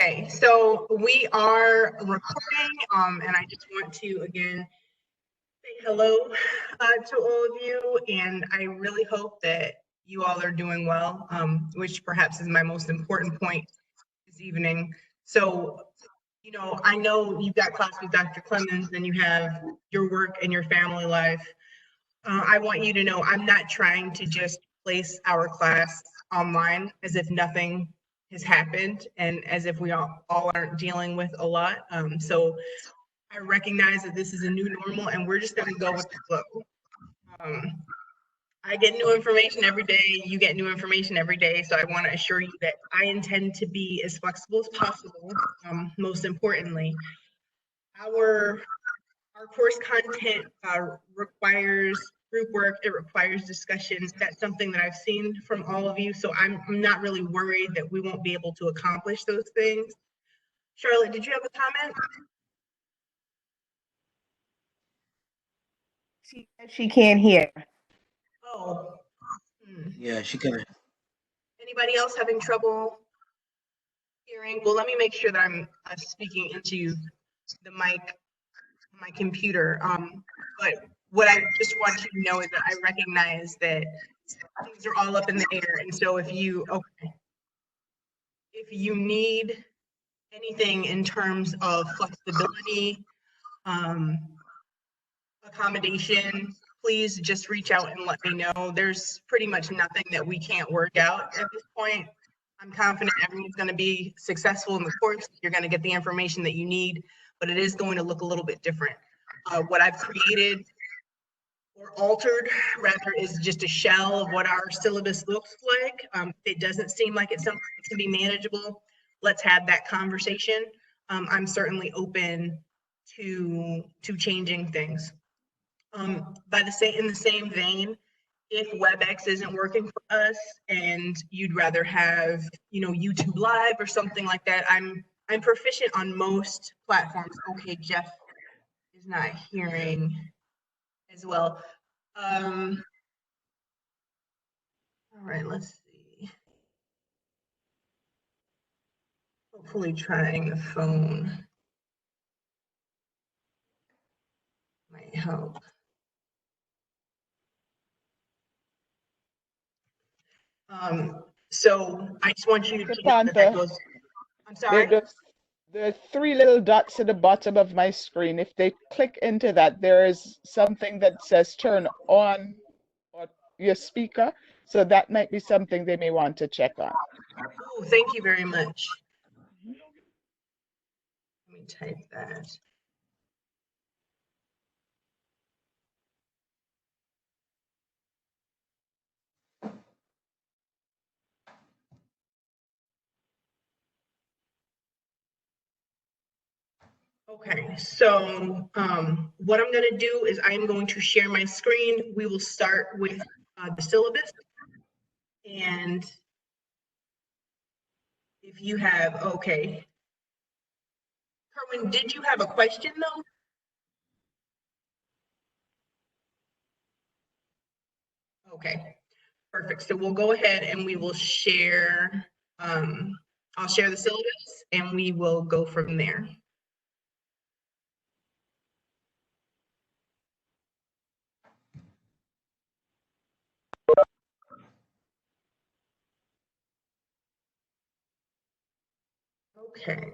Okay, so we are recording, and I just want to again say hello to all of you, and I really hope that you all are doing well, which perhaps is my most important point this evening. So, I know you've got class with Dr. Clemens, and you have your work and your family life. I want you to know I'm not trying to just place our class online as if nothing has happened and as if we all aren't dealing with a lot. So I recognize that this is a new normal and we're just going to go with the flow. I get new information every day. You get new information every day. So I want to assure you that I intend to be as flexible as possible. Most importantly, our course content requires group work. It requires discussion. That's something that I've seen from all of you. So I'm not really worried that we won't be able to accomplish those things. Charlotte, did you have a comment? She can't hear. Oh. Yeah, she can. Anybody else having trouble hearing? Well, let me make sure that I'm speaking into the mic on my computer. But what I just want you to know is that I recognize that things are all up in the air. And so if you need anything in terms of flexibility, accommodation, please just reach out and let me know. There's pretty much nothing that we can't work out at this point. I'm confident everyone's going to be successful in the course. You're going to get the information that you need, but it is going to look a little bit different. What I've created or altered rather is just a shell of what our syllabus looks like. It doesn't seem like it's something that can be manageable. Let's have that conversation. I'm certainly open to changing things. In the same vein, if WebEx isn't working for us and you'd rather have, YouTube Live or something like that, I'm proficient on most platforms. Okay, Jeff is not hearing as well. All right, let's see. Hopefully trying the phone might help. So I just want you to know that goes. I'm sorry. There are three little dots at the bottom of my screen. If they click into that, there is something that says turn on your speaker. So that might be something they may want to check on. Oh, thank you very much. Let me type that. Okay, so what I'm going to do is I'm going to share my screen. We will start with the syllabus. And if you have, okay. Kerwin, did you have a question though? Okay, perfect. So we'll go ahead and we will share, I'll share the syllabus and we will go from there. Okay.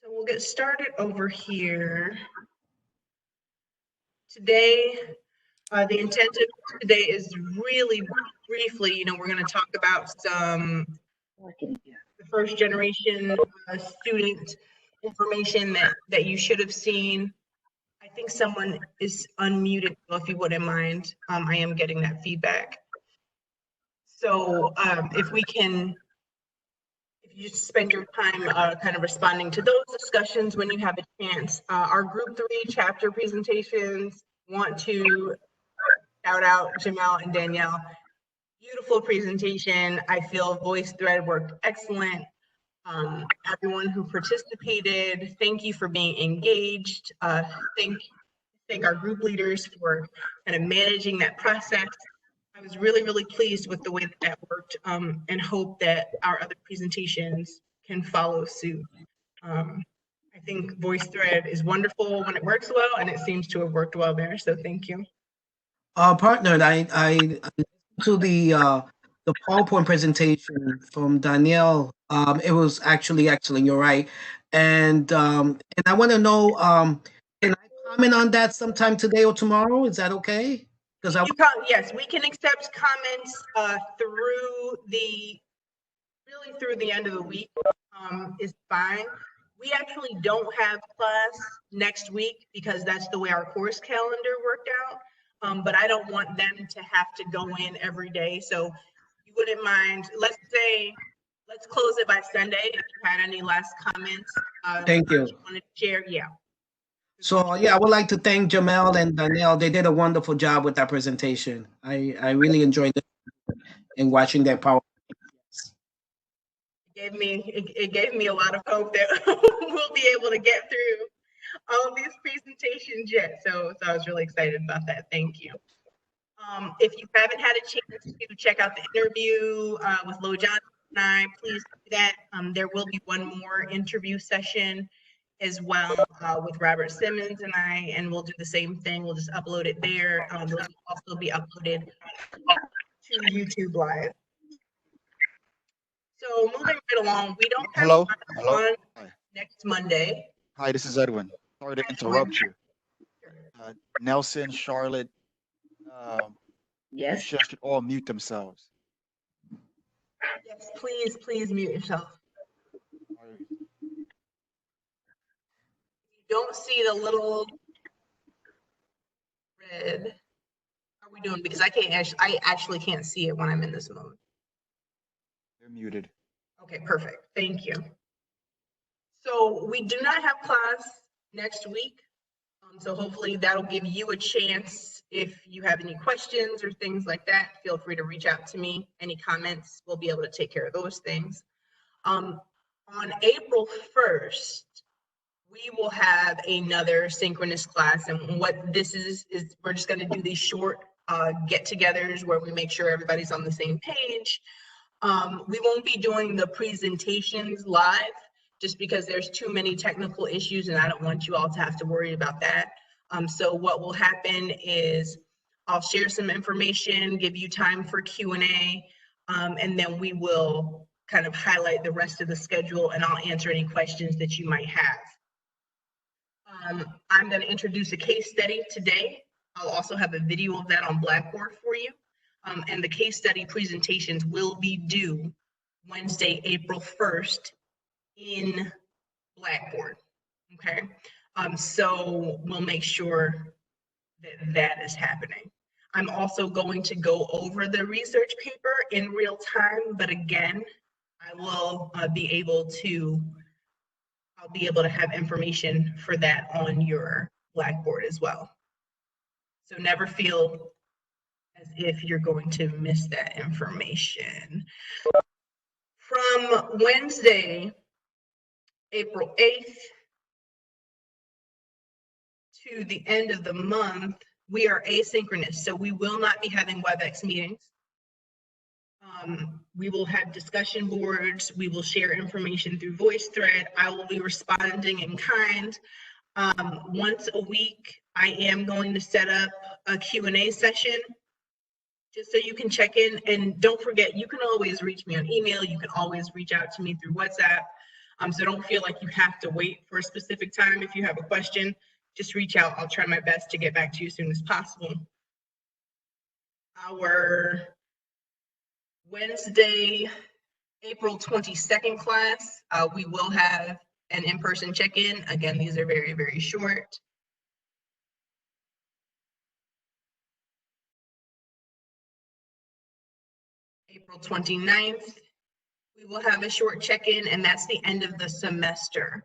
So we'll get started over here. Today, the intent of today is really briefly, we're going to talk about some the first generation student information that you should have seen. I think someone is unmuted, so if you wouldn't mind, I am getting that feedback. So if you just spend your time kind of responding to those discussions when you have a chance. Our group 3 chapter presentations, want to shout out Jamel and Danielle. Beautiful presentation. I feel VoiceThread worked excellent. Everyone who participated, thank you for being engaged. Thank our group leaders for kind of managing that process. I was really, really pleased with the way that that worked, and hope that our other presentations can follow suit. I think VoiceThread is wonderful when it works well, and it seems to have worked well there, so thank you. Partner, I listened to the PowerPoint presentation from Danielle. It was actually excellent. You're right, and I want to know, can I comment on that sometime today or tomorrow? Is that okay? Because Yes, we can accept comments through the end of the week, is fine. We actually don't have class next week because that's the way our course calendar worked out. But I don't want them to have to go in every day. So you wouldn't mind, let's close it by Sunday. If you had any last comments, thank you. wanted to share, yeah. So yeah, I would like to thank Jamel and Danielle. They did a wonderful job with that presentation. I really enjoyed it in watching their power. It gave me a lot of hope that we'll be able to get through all of these presentations yet. So I was really excited about that. Thank you. If you haven't had a chance to check out the interview with Lo Johnson and I, please do that. There will be one more interview session as well with Robert Simmons and I, and we'll do the same thing. We'll just upload it there. Those will also be uploaded to YouTube Live. So moving right along, we don't have Hello. on Hi. next Monday. Hi, this is Edwin. Sorry to interrupt you. Nelson, Charlotte, Yes. should all mute themselves. Yes, please mute yourself. You don't see the little red. How are we doing? Because I actually can't see it when I'm in this mode. They're muted. Okay, perfect. Thank you. So we do not have class next week. So hopefully that'll give you a chance. If you have any questions or things like that, feel free to reach out to me. Any comments, we'll be able to take care of those things. On April 1st, we will have another synchronous class. And what this is we're just going to do these short get-togethers where we make sure everybody's on the same page. We won't be doing the presentations live just because there's too many technical issues and I don't want you all to have to worry about that. So what will happen is I'll share some information, give you time for Q&A, and then we will kind of highlight the rest of the schedule and I'll answer any questions that you might have. I'm going to introduce a case study today. I'll also have a video of that on Blackboard for you. And the case study presentations will be due Wednesday, April 1st in Blackboard, okay? So we'll make sure that that is happening. I'm also going to go over the research paper in real time, but again, I will be able to have information for that on your Blackboard as well. So never feel as if you're going to miss that information. From Wednesday, April 8th to the end of the month, we are asynchronous, so we will not be having WebEx meetings. We will have discussion boards. We will share information through VoiceThread. I will be responding in kind. Once a week, I am going to set up a Q&A session just so you can check in. And don't forget, you can always reach me on email. You can always reach out to me through WhatsApp. So don't feel like you have to wait for a specific time. If you have a question, just reach out. I'll try my best to get back to you as soon as possible. Our Wednesday, April 22nd class, we will have an in-person check-in. Again, these are very, very short. April 29th, we will have a short check-in, and that's the end of the semester.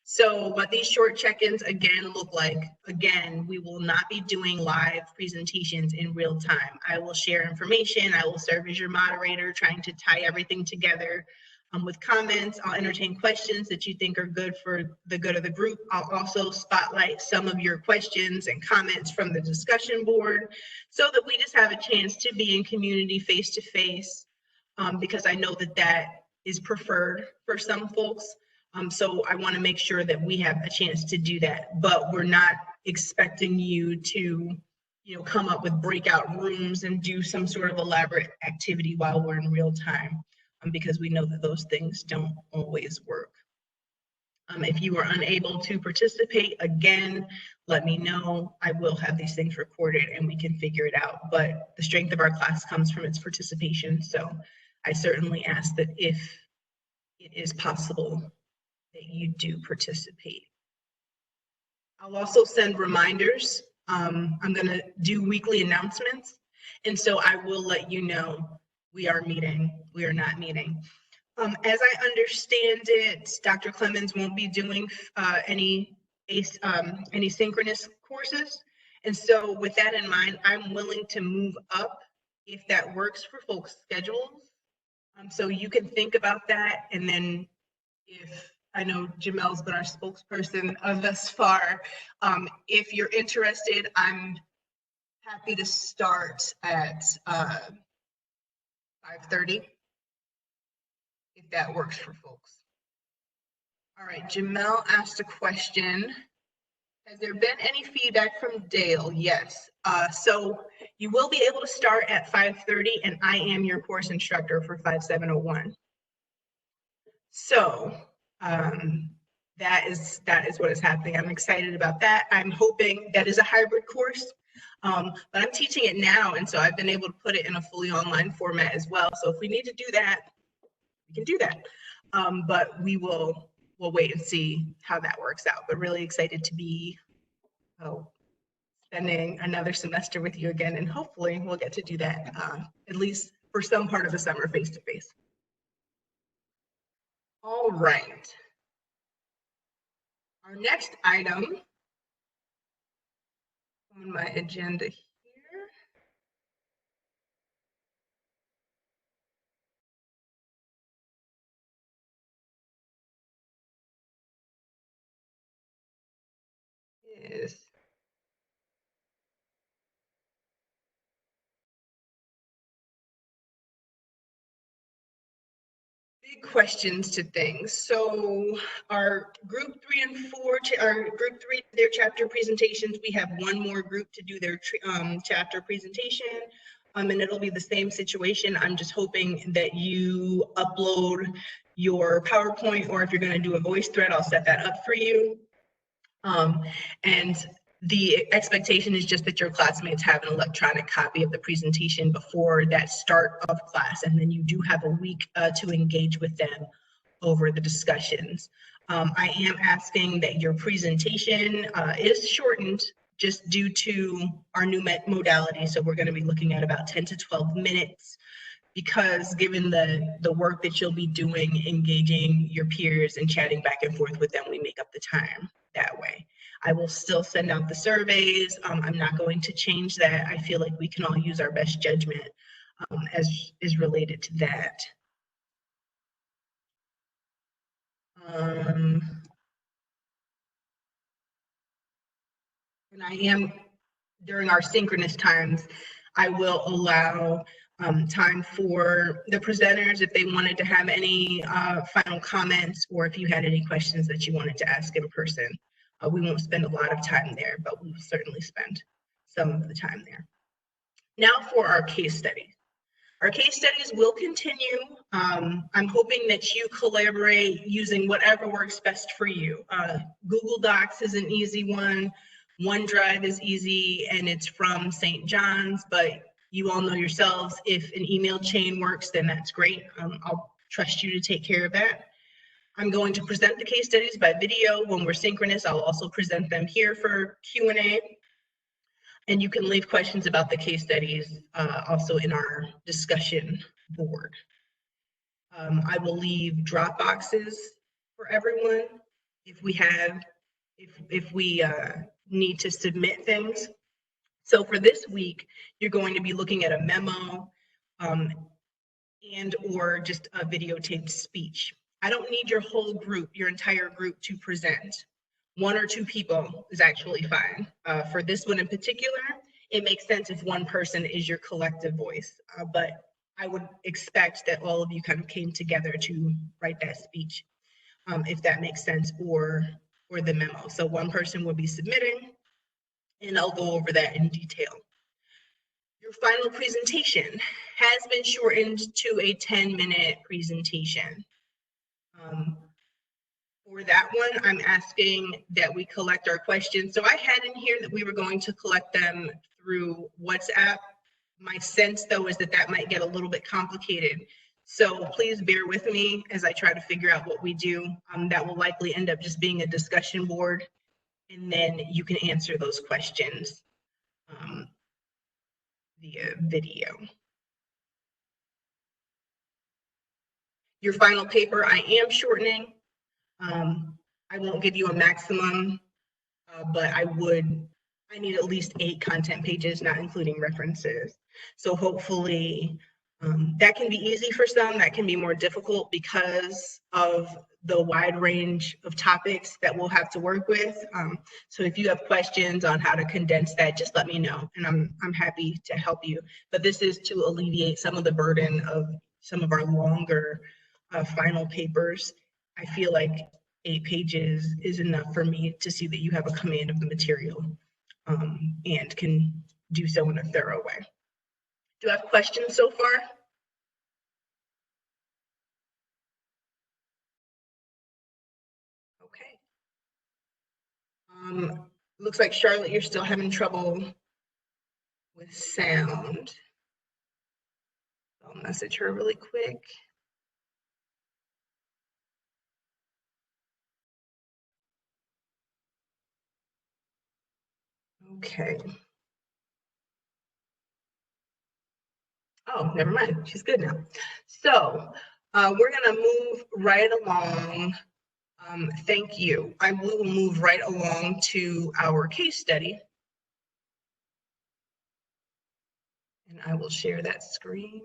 So what these short check-ins again look like, again, we will not be doing live presentations in real time. I will share information. I will serve as your moderator, trying to tie everything together. with comments. I'll entertain questions that you think are good for the good of the group. I'll also spotlight some of your questions and comments from the discussion board so that we just have a chance to be in community face to face, because I know that that is preferred for some folks. So I want to make sure that we have a chance to do that, but we're not expecting you to, come up with breakout rooms and do some sort of elaborate activity while we're in real time, because we know that those things don't always work. If you are unable to participate, again, let me know. I will have these things recorded and we can figure it out. But the strength of our class comes from its participation. So I certainly ask that if it is possible that you do participate. I'll also send reminders. I'm going to do weekly announcements. And so I will let you know we are meeting, we are not meeting. As I understand it, Dr. Clemens won't be doing any synchronous courses. And so with that in mind, I'm willing to move up if that works for folks' schedules. So you can think about that. And then if I know Jamel's been our spokesperson thus far, if you're interested, I'm happy to start at 5:30. If that works for folks. All right, Jamel asked a question. Has there been any feedback from Dale? Yes. So you will be able to start at 5:30 and I am your course instructor for 5701. So that is what is happening. I'm excited about that. I'm hoping that is a hybrid course, but I'm teaching it now. And so I've been able to put it in a fully online format as well. So if we need to do that, we can do that, but we'll wait and see how that works out. But really excited to be spending another semester with you again, and hopefully we'll get to do that at least for some part of the summer face to face. All right. Our next item on my agenda here is big questions to things. So our group 3 and 4, our group 3, their chapter presentations, we have one more group to do their chapter presentation. And it'll be the same situation. I'm just hoping that you upload your PowerPoint, or if you're going to do a voice thread, I'll set that up for you. And the expectation is just that your classmates have an electronic copy of the presentation before that start of class, and then you do have a week to engage with them over the discussions. I am asking that your presentation is shortened just due to our new modality. So we're going to be looking at about 10 to 12 minutes, because given the work that you'll be doing, engaging your peers and chatting back and forth with them, we make up the time that way. I will still send out the surveys. I'm not going to change that. I feel like we can all use our best judgment as is related to that. And I am, during our synchronous times, I will allow time for the presenters if they wanted to have any final comments, or if you had any questions that you wanted to ask in person. We won't spend a lot of time there, but we'll certainly spend some of the time there. Now for our case studies. Our case studies will continue. I'm hoping that you collaborate using whatever works best for you. Google Docs is an easy one. OneDrive is easy, and it's from St. John's, but you all know yourselves, if an email chain works, then that's great. I'll trust you to take care of that. I'm going to present the case studies by video when we're synchronous. I'll also present them here for Q&A. And you can leave questions about the case studies also in our discussion board. I will leave drop boxes for everyone if we need to submit things. So for this week, you're going to be looking at a memo. and or just a videotaped speech. I don't need your whole group, your entire group to present. One or two people is actually fine. For this one in particular, it makes sense if one person is your collective voice, but I would expect that all of you kind of came together to write that speech, if that makes sense, or the memo. So one person will be submitting, and I'll go over that in detail. Your final presentation has been shortened to a 10-minute presentation. For that one, I'm asking that we collect our questions. So I had in here that we were going to collect them through WhatsApp. My sense, though, is that that might get a little bit complicated. So please bear with me as I try to figure out what we do. That will likely end up just being a discussion board, and then you can answer those questions via video. Your final paper, I am shortening. I won't give you a maximum, but I need at least 8 content pages, not including references. So hopefully that can be easy for some, that can be more difficult because of the wide range of topics that we'll have to work with. So if you have questions on how to condense that, just let me know, and I'm happy to help you. But this is to alleviate some of the burden of some of our longer final papers. I feel like 8 pages is enough for me to see that you have a command of the material and can do so in a thorough way. Do you have questions so far? Okay. Looks like Charlotte, you're still having trouble with sound. I'll message her really quick. Okay. Oh, never mind. She's good now. So we're gonna move right along. Thank you. I will move right along to our case study. And I will share that screen.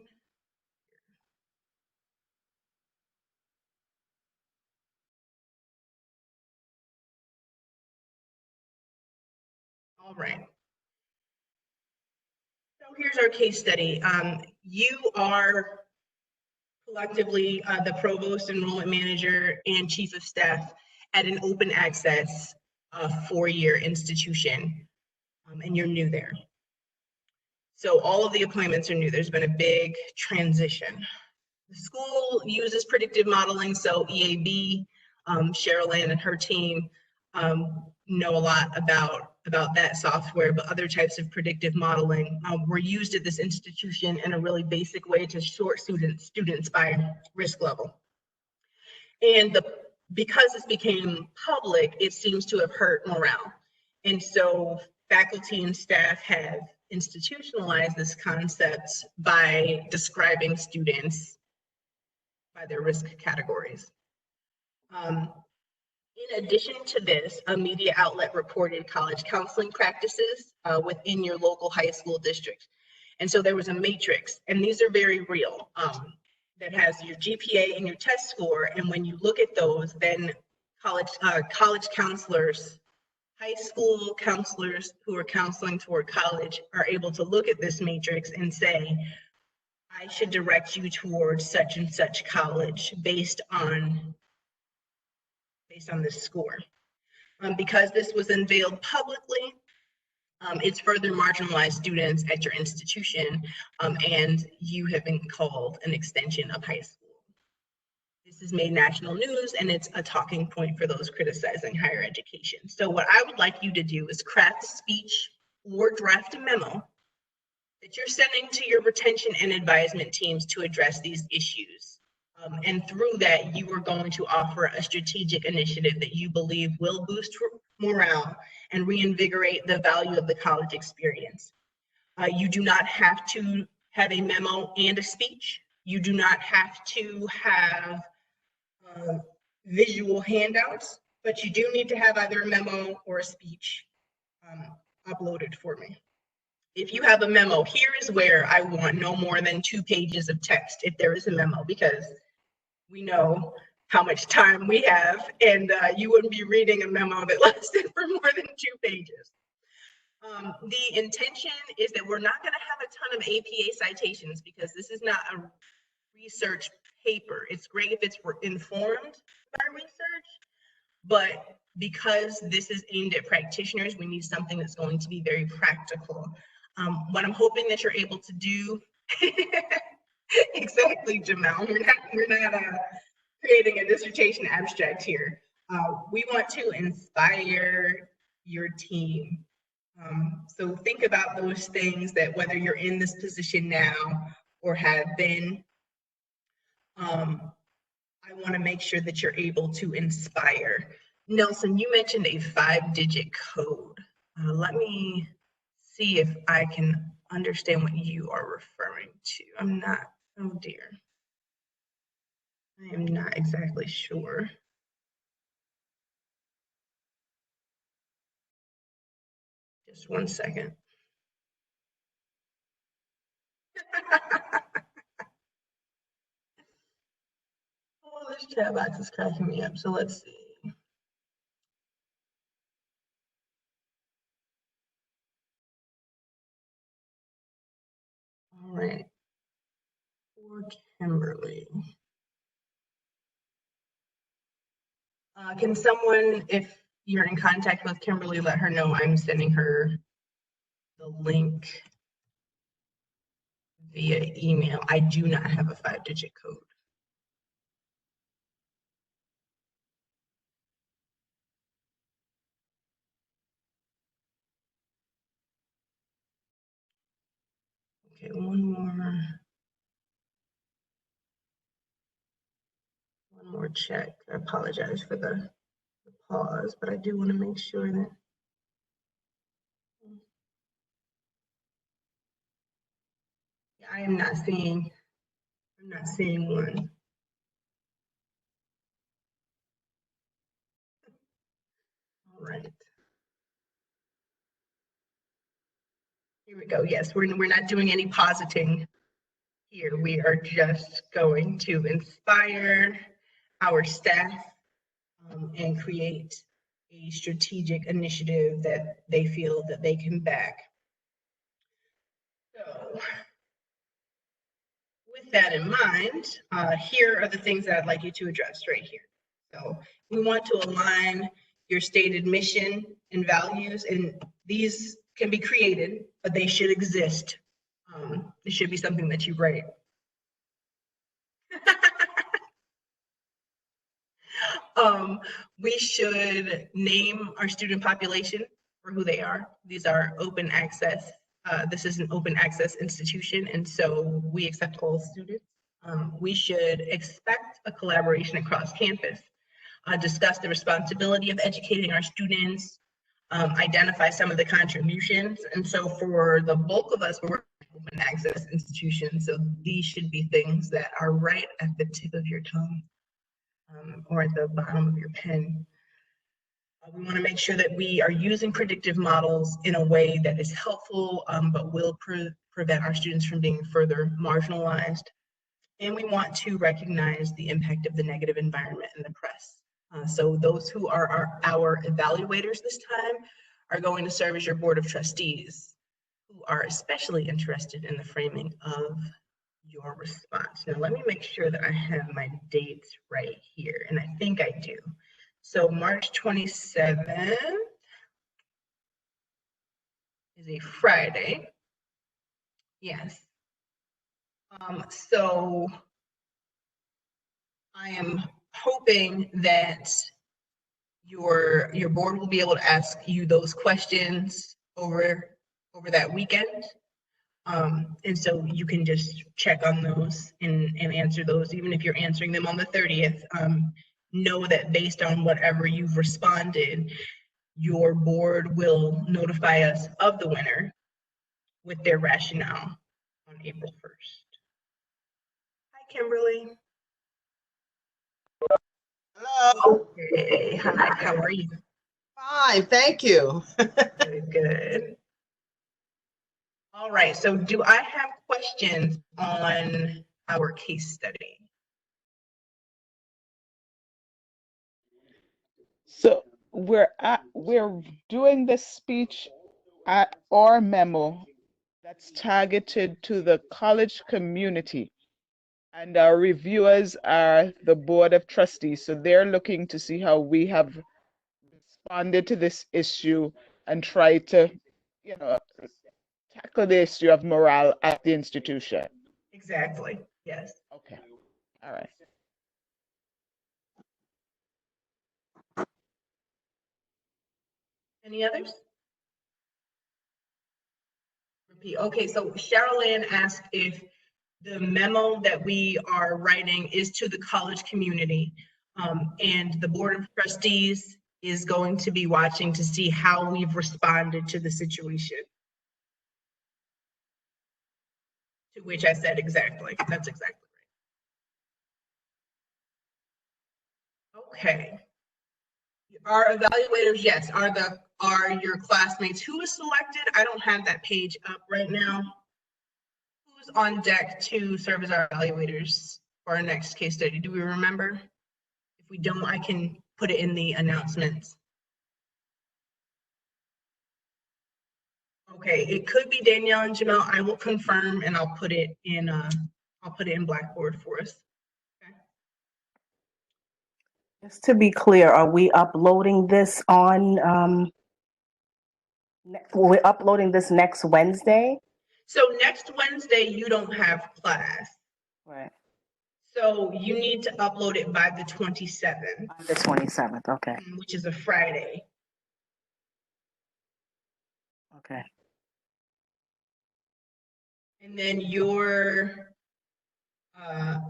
All right. So here's our case study. You are collectively the provost, enrollment manager, and chief of staff at an open access 4-year institution, and you're new there. So all of the appointments are new. There's been a big transition. The school uses predictive modeling, so EAB, Cheryl Ann and her team know a lot about that software, but other types of predictive modeling were used at this institution in a really basic way to sort students by risk level. And because this became public, it seems to have hurt morale. And so faculty and staff have institutionalized this concept by describing students by their risk categories. In addition to this, a media outlet reported college counseling practices within your local high school district. And so there was a matrix, and these are very real, that has your GPA and your test score. And when you look at those, then college counselors, high school counselors who are counseling toward college are able to look at this matrix and say, I should direct you towards such and such college based on this score. Because this was unveiled publicly, it's further marginalized students at your institution, and you have been called an extension of high school. This has made national news, and it's a talking point for those criticizing higher education. So what I would like you to do is craft a speech or draft a memo that you're sending to your retention and advisement teams to address these issues. And through that, you are going to offer a strategic initiative that you believe will boost morale and reinvigorate the value of the college experience. You do not have to have a memo and a speech. You do not have to have visual handouts, but you do need to have either a memo or a speech uploaded for me. if you have a memo, here is where I want no more than 2 pages of text if there is a memo, because we know how much time we have, and you wouldn't be reading a memo that lasted for more than 2 pages. The intention is that we're not going to have a ton of APA citations because this is not a research paper. It's great if it's informed by research, but because this is aimed at practitioners, we need something that's going to be very practical. What I'm hoping that you're able to do, exactly, Jamal, we're not creating a dissertation abstract here. We want to inspire your team. So think about those things that whether you're in this position now or have been, I want to make sure that you're able to inspire. Nelson, you mentioned a 5-digit code. Let me see if I can understand what you are referring to. I'm not, oh dear. I am not exactly sure. Just 1 second. Oh, this chat box is cracking me up. So let's see. All right. For Kimberly. Can someone, if you're in contact with Kimberly, let her know I'm sending her the link via email. I do not have a 5-digit code. Okay, one more check. I apologize for the pause, but I do want to make sure that I'm not seeing one. All right. Here we go. Yes, we're not doing any positing here. We are just going to inspire our staff and create a strategic initiative that they feel that they can back. So with that in mind, here are the things that I'd like you to address right here. So we want to align your stated mission and values, and these can be created, but they should exist. It should be something that you write. We should name our student population for who they are. These are open access. This is an open access institution, and so we accept all students. We should expect a collaboration across campus, discuss the responsibility of educating our students, identify some of the contributions. And so for the bulk of us, we're open access institutions, so these should be things that are right at the tip of your tongue. Or at the bottom of your pen. We want to make sure that we are using predictive models in a way that is helpful, but will prevent our students from being further marginalized. And we want to recognize the impact of the negative environment in the press. So those who are our evaluators this time are going to serve as your board of trustees, who are especially interested in the framing of your response. Now, let me make sure that I have my dates right here, and I think I do. So March 27th is a Friday. Yes. So I am hoping that your board will be able to ask you those questions over that weekend. And so you can just check on those and answer those, even if you're answering them on the 30th. Know that based on whatever you've responded, your board will notify us of the winner with their rationale on April 1st. Hi, Kimberly. Hello. Okay, hi, how are you? Fine, thank you. Good, good. All right, so do I have questions on our case study? So we're doing this speech or memo that's targeted to the college community. And our reviewers are the Board of Trustees. So they're looking to see how we have responded to this issue and try to, you know, tackle the issue of morale at the institution. Exactly, yes. Okay, all right. Any others? Repeat. Okay, so Cheryl Ann asked if the memo that we are writing is to the college community. And the Board of Trustees is going to be watching to see how we've responded to the situation. To which I said exactly. That's exactly right. Okay. Our evaluators, yes, are your classmates. Who is selected? I don't have that page up right now. Who's on deck to serve as our evaluators for our next case study? Do we remember? If we don't, I can put it in the announcements. Okay, it could be Danielle and Jamel. I will confirm and I'll put it in Blackboard for us. Okay. Just to be clear, are we uploading this on, we're uploading this next Wednesday? So next Wednesday, you don't have class. Right. So you need to upload it by the 27th. The 27th, okay. Which is a Friday. Okay. And then your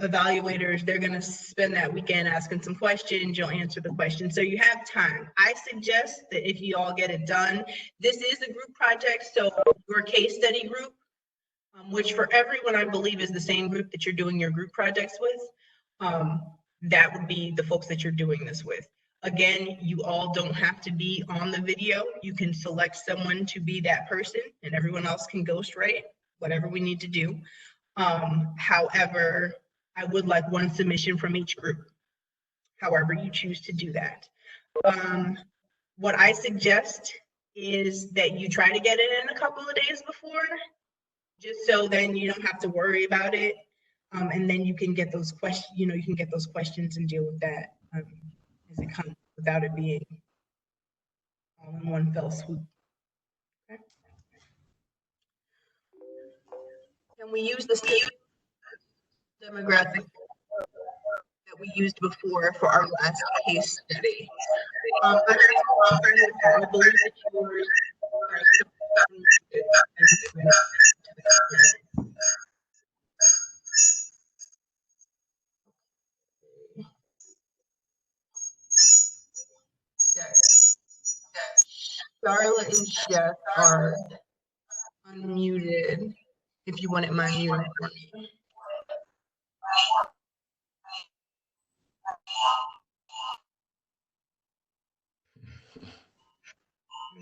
evaluators, they're going to spend that weekend asking some questions. You'll answer the questions. So you have time. I suggest that if you all get it done, this is a group project. So your case study group, which for everyone, I believe is the same group that you're doing your group projects with, that would be the folks that you're doing this with. Again, you all don't have to be on the video. You can select someone to be that person and everyone else can ghostwrite, whatever we need to do. However, I would like one submission from each group, however you choose to do that. What I suggest is that you try to get it in a couple of days before, just so then you don't have to worry about it. And then you can get those questions, you can get those questions and deal with that as it comes without it being all in one fell swoop. Okay. Can we use the same demographic that we used before for our last case study? I believe that yours Charlotte and Jeff are unmuted. If you wouldn't mind muting for me.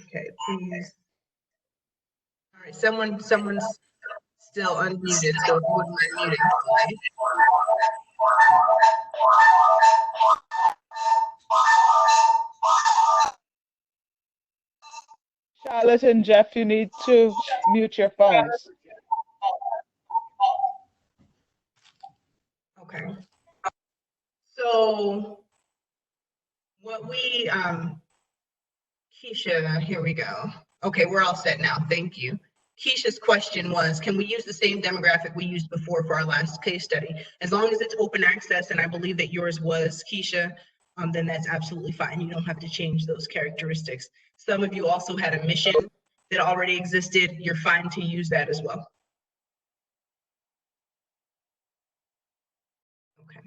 Okay, please. All right, someone's still unmuted, so if you wouldn't mind muting for me. Charlotte and Jeff, you need to mute your phones. Okay. So what we, Keisha, here we go. Okay, we're all set now. Thank you. Keisha's question was, can we use the same demographic we used before for our last case study? As long as it's open access, and I believe that yours was, Keisha, then that's absolutely fine. You don't have to change those characteristics. Some of you also had a mission that already existed. You're fine to use that as well. Okay.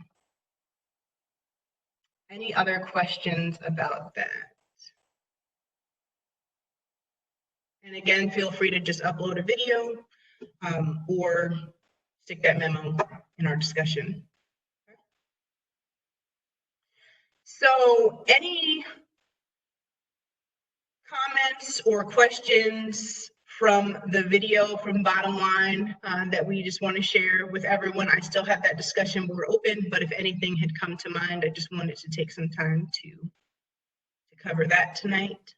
Any other questions about that? And again, feel free to just upload a video or stick that memo in our discussion. So any comments or questions from the video from Bottom Line that we just want to share with everyone. I still have that discussion board open, but if anything had come to mind, I just wanted to take some time to cover that tonight.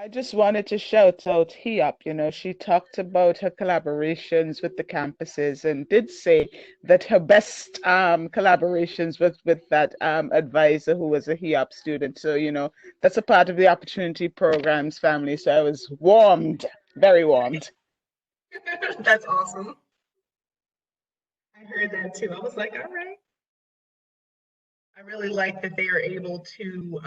I just wanted to shout out HEOP. You know, she talked about her collaborations with the campuses and did say that her best collaborations with that advisor who was a HEOP student. So, you know, that's a part of the opportunity programs family. So I was warmed, very warmed. That's awesome. I heard that too. I was like, all right. I really like that they are able to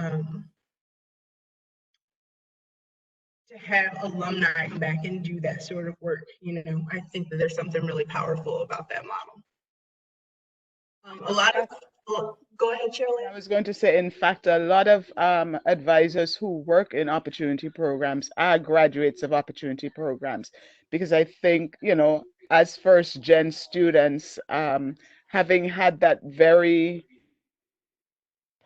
have alumni come back and do that sort of work. You know, I think that there's something really powerful about that model. A lot of, go ahead, Shirley. I was going to say, in fact, a lot of advisors who work in opportunity programs are graduates of opportunity programs, because I think, you know, as first gen students, having had that very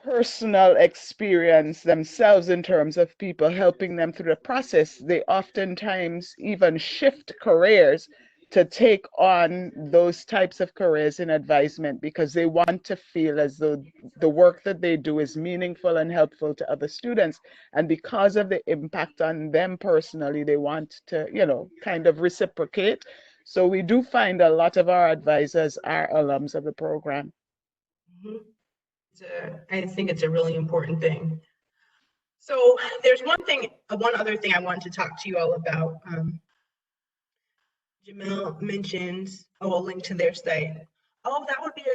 personal experience themselves in terms of people helping them through the process, they oftentimes even shift careers to take on those types of careers in advisement because they want to feel as though the work that they do is meaningful and helpful to other students. And because of the impact on them personally, they want to, you know, kind of reciprocate. So we do find a lot of our advisors are alums of the program. Mm-hmm. I think it's a really important thing. So there's one other thing I wanted to talk to you all about. Jamil mentions, a link to their site. Oh, that would be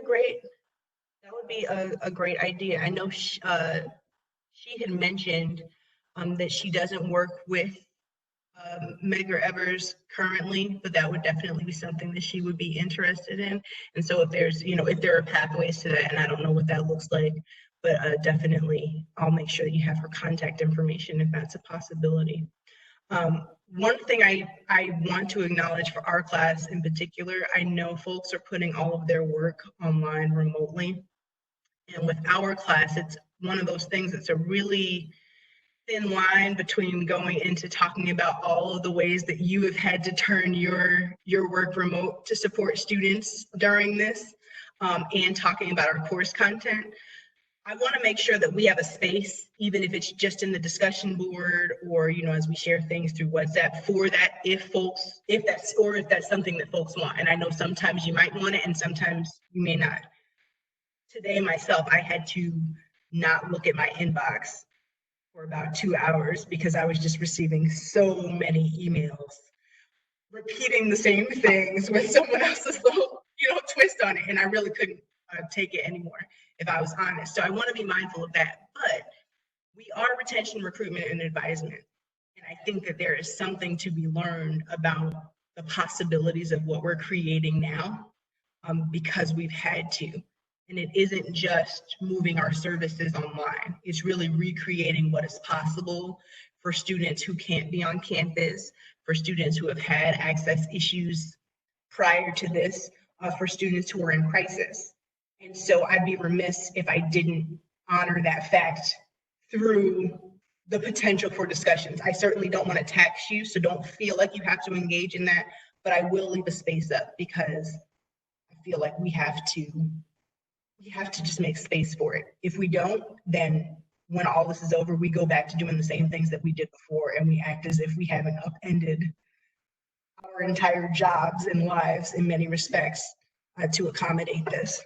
a great idea. I know she had mentioned that she doesn't work with Medgar Evers currently, but that would definitely be something that she would be interested in. And so if there's, you know, if there are pathways to that, and I don't know what that looks like, but definitely I'll make sure that you have her contact information if that's a possibility. One thing I want to acknowledge for our class in particular, I know folks are putting all of their work online remotely. And with our class, it's one of those things that's a really thin line between going into talking about all of the ways that you have had to turn your work remote to support students during this, and talking about our course content. I want to make sure that we have a space, even if it's just in the discussion board or, you know, as we share things through WhatsApp for that, if that's something that folks want. And I know sometimes you might want it and sometimes you may not. Today myself, I had to not look at my inbox for about 2 hours because I was just receiving so many emails repeating the same things with someone else's little, you know, twist on it. And I really couldn't take it anymore, if I was honest. So I want to be mindful of that. But we are retention, recruitment, and advisement. And I think that there is something to be learned about the possibilities of what we're creating now, because we've had to. And it isn't just moving our services online. It's really recreating what is possible for students who can't be on campus, for students who have had access issues prior to this, for students who are in crisis. And so I'd be remiss if I didn't honor that fact through the potential for discussions. I certainly don't want to tax you, so don't feel like you have to engage in that, but I will leave a space up because I feel like we have to just make space for it. If we don't, then when all this is over, we go back to doing the same things that we did before, and we act as if we haven't upended our entire jobs and lives in many respects to accommodate this.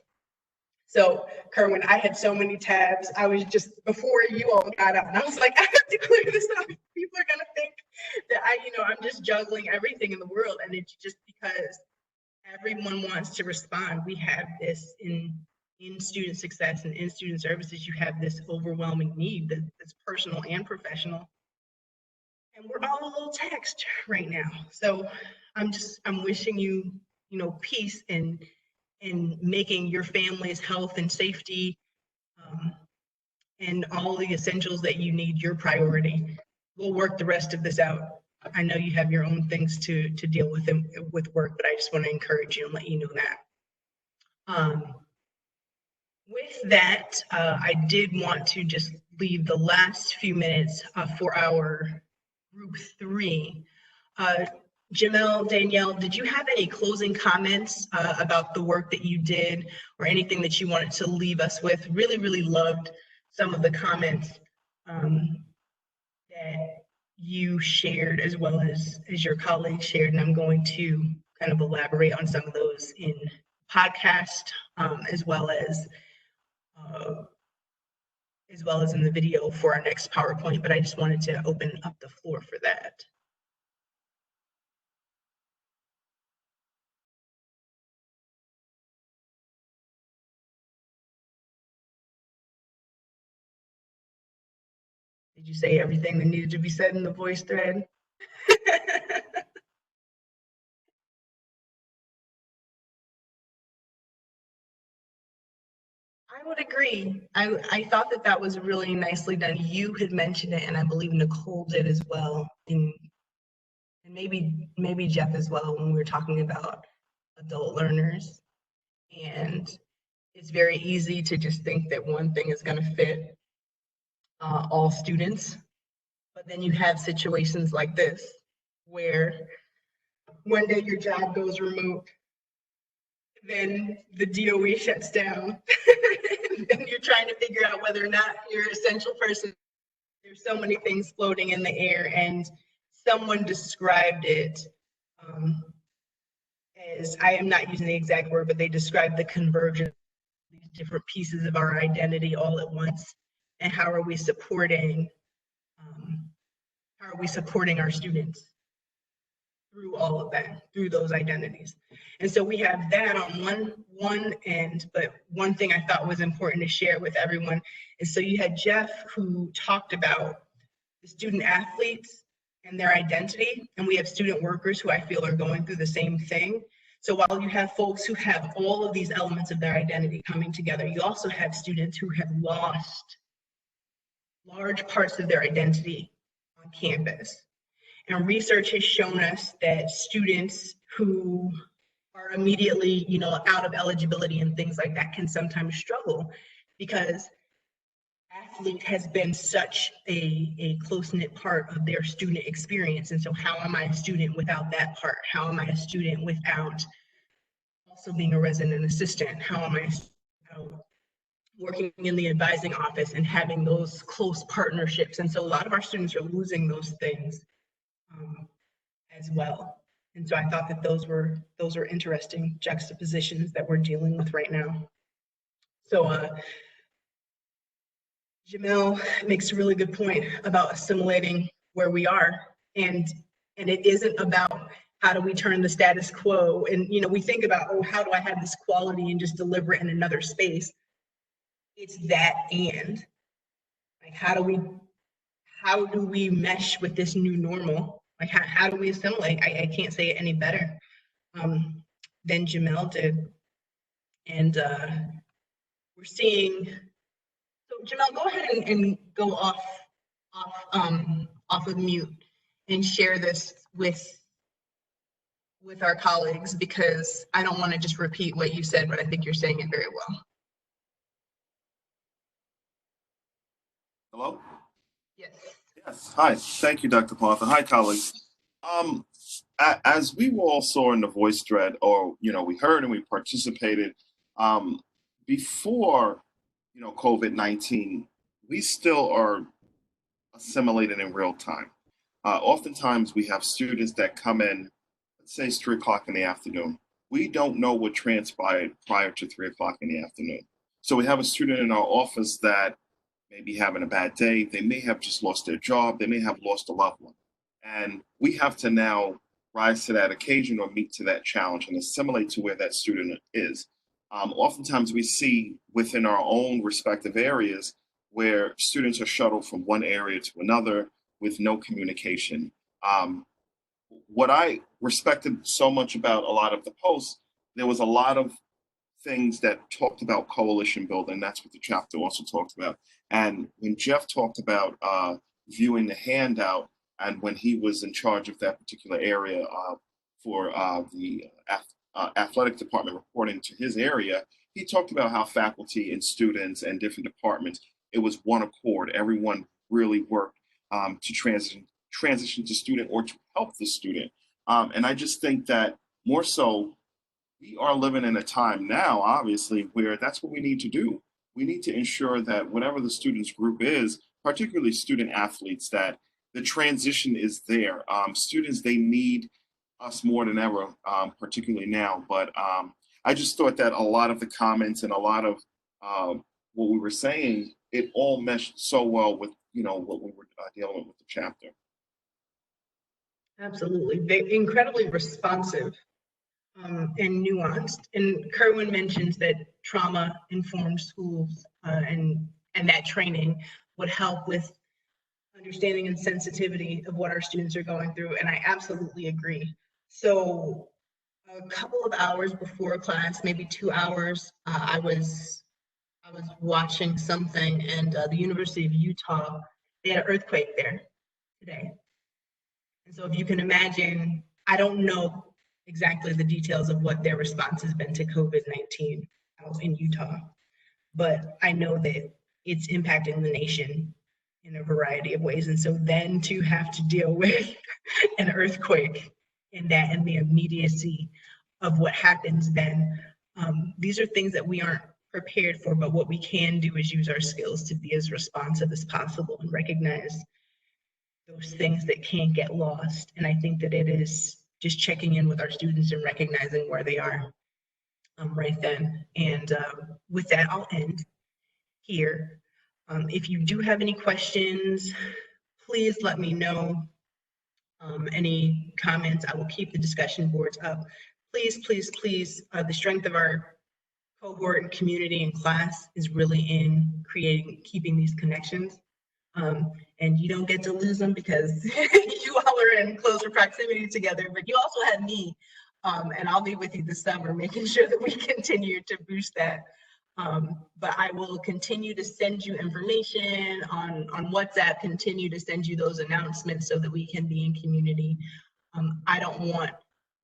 So, Kerwin, I had so many tabs. I was just, before you all got up, and I was like, I have to clear this up. People are gonna think that I'm just juggling everything in the world, and it's just because everyone wants to respond. We have this in student success and in student services, you have this overwhelming need that's personal and professional. And we're all a little taxed right now. So I'm wishing you, peace and making your family's health and safety and all the essentials that you need your priority. We'll work the rest of this out. I know you have your own things to deal with with work, but I just want to encourage you and let you know that. With that, I did want to just leave the last few minutes for our group 3. Jamel, Danielle, did you have any closing comments about the work that you did or anything that you wanted to leave us with? Really, really loved some of the comments that you shared as well as your colleagues shared, and I'm going to kind of elaborate on some of those in podcast as well as in the video for our next PowerPoint, but I just wanted to open up the floor for that. Did you say everything that needed to be said in the voice thread? I would agree. I thought that that was really nicely done. You had mentioned it, and I believe Nicole did as well, and maybe Jeff as well when we were talking about adult learners. And it's very easy to just think that one thing is going to fit all students, but then you have situations like this where one day your job goes remote, then the DOE shuts down, and you're trying to figure out whether or not you're an essential person. There's so many things floating in the air, and someone described it as, I am not using the exact word, but they described the convergence of these different pieces of our identity all at once, and how are we supporting our students through all of that, through those identities. And so we have that on one end, but one thing I thought was important to share with everyone is, so you had Jeff who talked about the student athletes and their identity, and we have student workers who I feel are going through the same thing. So while you have folks who have all of these elements of their identity coming together, you also have students who have lost large parts of their identity on campus. And research has shown us that students who are immediately, out of eligibility and things like that can sometimes struggle, because athlete has been such a close-knit part of their student experience. And so how am I a student without that part? How am I a student without also being a resident assistant? How am I working in the advising office and having those close partnerships? And so a lot of our students are losing those things as well. And so I thought that those were interesting juxtapositions that we're dealing with right now. So Jamel makes a really good point about assimilating where we are, and it isn't about how do we turn the status quo, and we think about, oh, how do I have this quality and just deliver it in another space? It's that, and like how do we mesh with this new normal? Like how do we assimilate? I can't say it any better than Jamel did. And we're seeing, so Jamel, go ahead and go off of mute and share this with our colleagues, because I don't want to just repeat what you said, but I think you're saying it very well. Hello? Yes. Yes. Hi. Thank you, Dr. Partha. Hi, colleagues. As we all saw in the voice thread, or we heard and we participated before COVID-19, we still are assimilated in real time. Oftentimes, we have students that come in, let's say it's 3 o'clock in the afternoon. We don't know what transpired prior to 3 o'clock in the afternoon. So we have a student in our office that may be having a bad day. They may have just lost their job. They may have lost a loved one. And we have to now rise to that occasion or meet to that challenge and assimilate to where that student is. Oftentimes we see within our own respective areas where students are shuttled from one area to another with no communication. What I respected so much about a lot of the posts, there was a lot of things that talked about coalition building. That's what the chapter also talked about. And when Jeff talked about viewing the handout, and when he was in charge of that particular area for the athletic department reporting to his area, he talked about how faculty and students and different departments, it was one accord. Everyone really worked to transition to student or to help the student. And I just think that more so, we are living in a time now, obviously, where that's what we need to do. We need to ensure that whatever the students group is, particularly student athletes, that the transition is there. Students, they need us more than ever, particularly now. But I just thought that a lot of the comments and a lot of what we were saying, it all meshed so well with, what we were dealing with the chapter. Absolutely. They're incredibly responsive and nuanced. And Kerwin mentions that trauma-informed schools and that training would help with understanding and sensitivity of what our students are going through. And I absolutely agree. So a couple of hours before class, maybe 2 hours, I was watching something, and the University of Utah, they had an earthquake there today. And so if you can imagine, I don't know exactly the details of what their response has been to COVID-19 out in Utah, but I know that it's impacting the nation in a variety of ways. And so then to have to deal with an earthquake and the immediacy of what happens then, these are things that we aren't prepared for, but what we can do is use our skills to be as responsive as possible and recognize those things that can't get lost. And I think that it is just checking in with our students and recognizing where they are right then. And with that, I'll end here. If you do have any questions, please let me know. Any comments, I will keep the discussion boards up. Please, please, please, the strength of our cohort and community and class is really in keeping these connections. And you don't get to lose them because you all are in closer proximity together, but you also have me, and I'll be with you this summer, making sure that we continue to boost that. But I will continue to send you information on WhatsApp, continue to send you those announcements so that we can be in community. I don't want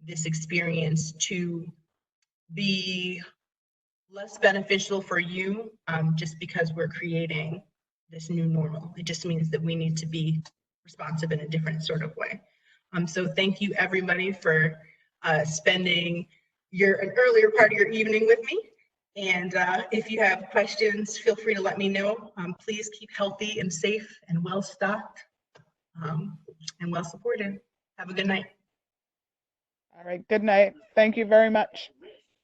this experience to be less beneficial for you just because we're creating this new normal. It just means that we need to be responsive in a different sort of way. So thank you everybody for spending an earlier part of your evening with me. And if you have questions, feel free to let me know. Please keep healthy and safe and well stocked and well supported. Have a good night. All right, good night. Thank you very much.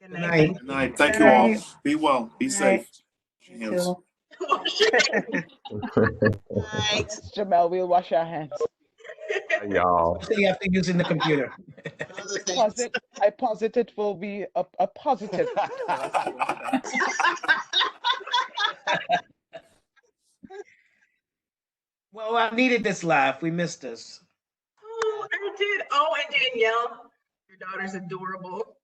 Good Good night. night. Good night. Thank Good you all. night. Be well. Be Good safe. night. Wash your You hands. too. Yes, Jamel, we'll wash our hands. Y'all. Stay after using the computer. I posit it will be a positive. Well, I needed this laugh. We missed this. Oh, I did. Oh, and Danielle, your daughter's adorable.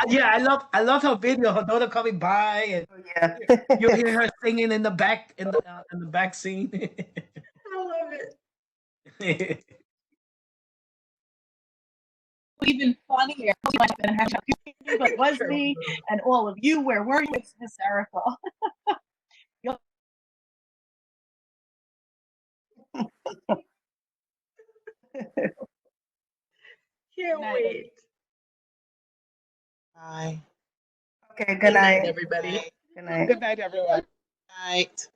Yeah, I love her video. Her daughter coming by, and Yeah. you hear her singing in the back in the back scene. I love it. Even funnier. But was me and all of you, where were you? It's hysterical. Can't wait. Bye. Okay, Good night, everybody. Good night. Good night, everyone. Night.